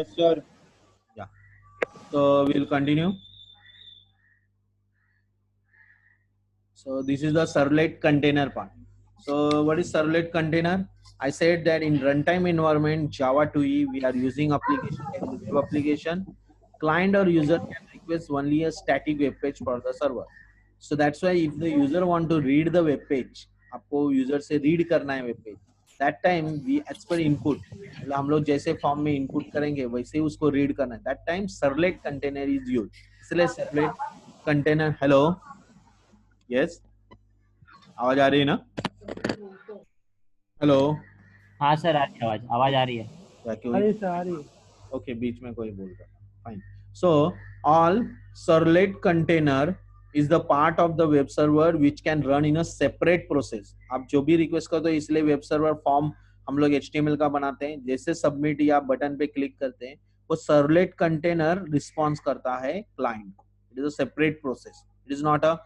Yes, sir. Yeah. So we'll continue. So this is the servlet container part. So what is servlet container? I said that in runtime environment Java 2E we are using application that is web application. Client or user can request only a static web page for the server. So that's why if the user want to read the web page, आपको user से read करना है web page, that time we as per input, मतलब हम लोग जैसे form में input करेंगे वैसे ही उसको रीड करना है. That time servlet container is use. इसलिए सर्वलेट कंटेनर. हेलो. यस. आवाज आ रही है ना? हेलो. हाँ सर, आ रही आवाज आवाज आ रही है। क्या कोई? ओके, बीच में कोई बोल रहा था. Fine. So all servlet container is the part of the web server which can run in a separate process. आप जो भी रिक्वेस्ट करते हो, इसलिए वेब सर्वर फॉर्म हम लोग HTML का बनाते हैं. जैसे सबमिट या बटन पे क्लिक करते हैं वो सर्वलेट कंटेनर रिस्पॉन्स करता है क्लाइंट को. It is a separate process. It is not a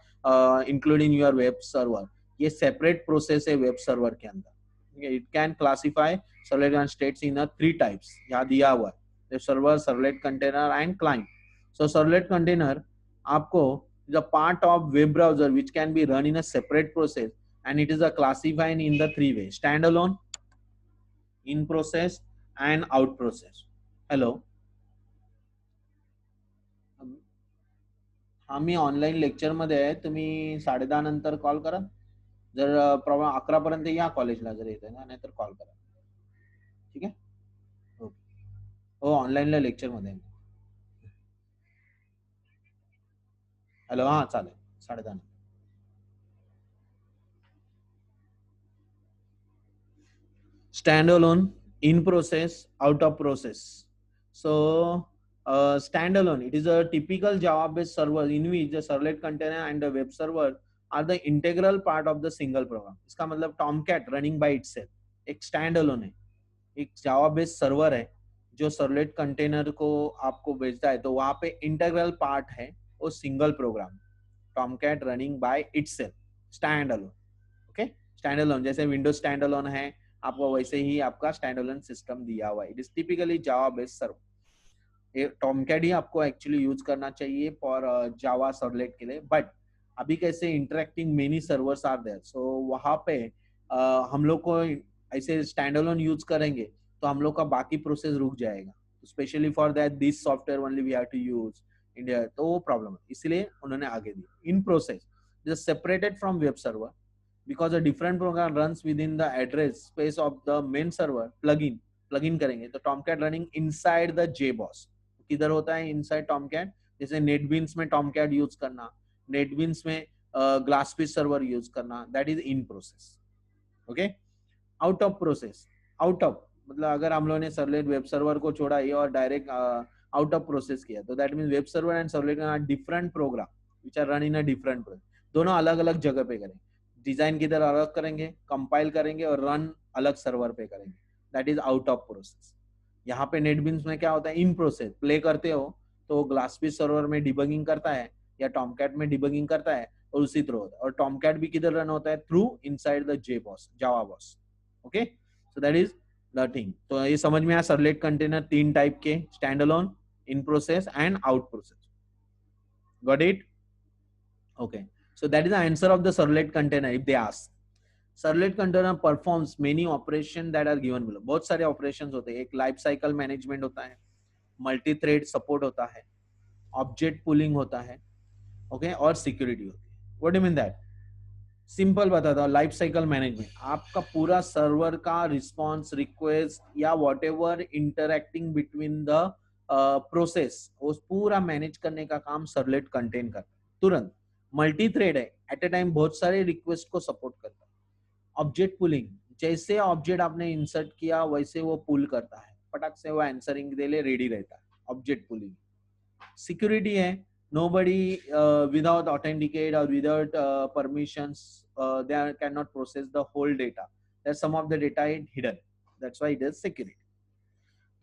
including your web server. ये सेपरेट प्रोसेस है वेब सर्वर के अंदर. It can classify servlet states in a 3 types. यहाँ दिया हुआ है. Web server, servlet container and client. So servlet container आपको is a part of web browser which can be run in a separate process, and it is a classified in the 3 ways: standalone, in process and out process. Hello. हा मी online lecture मध्ये आहे. तुम्ही 10:30 नंतर call करा. जर problem 11 पर्यंत या कॉलेजला जर येते ना, नाहीतर कॉल करा. ठीक आहे. हो, ऑनलाईनला लेक्चर मध्ये. हॅलो. हा चालेल. 10:30. Standalone, in process, out of process. So standalone, it is a typical Java based server in which the servlet container and the web server are the integral part of the single program. इसका मतलब Tomcat running by itself एक standalone है. एक Java based server है जो servlet container को आपको भेजता है, तो वहां पे इंटीग्रल पार्ट है वो single program Tomcat running by itself, standalone. Okay. Standalone जैसे विंडोज स्टैंडअलोन है आपको, वैसे ही आपका स्टैंडअलोन सिस्टम दिया हुआ है. It is typically Java based server. Tomcat ही आपको एक्चुअली यूज करना चाहिए फॉर जावा सर्वलेट के लिए. बट अभी कैसे interacting many servers are there, so वहां पे हम लोग को ऐसे स्टैंडअलोन यूज करेंगे तो हम लोग का बाकी प्रोसेस रुक जाएगा. Specially for that this software only we have to use India, तो वो प्रॉब्लम है. इसलिए उन्होंने आगे the in process just separated from web server because a different program runs within the address space of the main server. plugin करेंगे तो Tomcat running inside the JBoss. किधर होता है inside Tomcat? जैसे NetBeans में Tomcat यूज करना, NetBeans में Glassfish server use करना, that is in process. okay. out of process, out of मतलब अगर हम लोगों ने सर्वलेट वेब सर्वर को छोड़ा ये और डायरेक्ट आउट ऑफ प्रोसेस किया, तो that means web server and servlet are different program which are run in a different process. दोनों अलग अलग जगह पे करेंगे. डिजाइन किधर अलग करेंगे, कंपाइल करेंगे और रन अलग सर्वर पे करेंगे. That is out of process. यहाँ पे नेटबीन्स में क्या होता है, इन प्रोसेस प्ले करते हो तो ग्लासफिश सर्वर में डिबगिंग करता है या टॉमकैट में डिबगिंग करता है और उसी थ्रू होता है. और टॉमकैट भी किधर रन होता है, through inside the JBoss, Java boss. Okay. So that is the thing. तो ये समझ में आया सर्वलेट कंटेनर 3 टाइप के: standalone, in process and out process. Got it? Okay. So that is the answer of the servlet container if they ask. Servlet container performs many operations that are given below. बहुत सारे operations होते हैं. एक life cycle management होता है, multi thread support होता है, object pulling होता है, ओके, और सिक्योरिटी होती है. What do you mean that? Simple बताता हूँ. लाइफ साइकिल मैनेजमेंट आपका पूरा सर्वर का रिस्पॉन्स, रिक्वेस्ट या what ever interacting between the process, वो पूरा मैनेज करने का काम सर्वलेट कंटेन करता है. तुरंत मल्टी थ्रेड है, एट ए टाइम बहुत सारे रिक्वेस्ट को सपोर्ट करता है. ऑब्जेक्ट पुलिंग, जैसे ऑब्जेक्ट आपने इंसर्ट किया वैसे वो पुल करता है, फटाक से वो आंसरिंग के लिए रेडी रहता है. Object pulling. सिक्योरिटी है, nobody without authenticate or without permissions they cannot process the whole data. That some of the data is hidden, that's why it is security.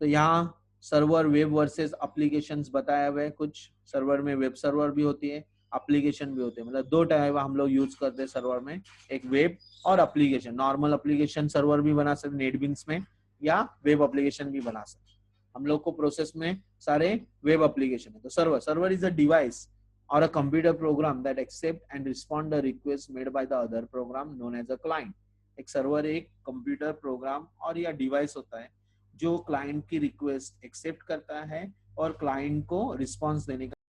तो यहाँ सर्वर वेब वर्सेस एप्लीकेशंस बताया हुआ है. कुछ server में web server भी होती है, एप्लीकेशन भी होते हैं. मतलब 2 टाइप हम लोग यूज करते हैं सर्वर में, एक वेब और एप्लीकेशन. नॉर्मल एप्लीकेशन सर्वर भी बना सकते नेटबीन्स में, या वेब एप्लीकेशन भी बना सकते. हम लोग को प्रोसेस में सारे वेब एप्लीकेशन है। तो server is a device or a computer program that accept and respond the request made by the other program known as a client। एक सर्वर एक कंप्यूटर प्रोग्राम और या डिवाइस होता है जो क्लाइंट की रिक्वेस्ट एक्सेप्ट करता है और क्लाइंट को रिस्पॉन्स देने का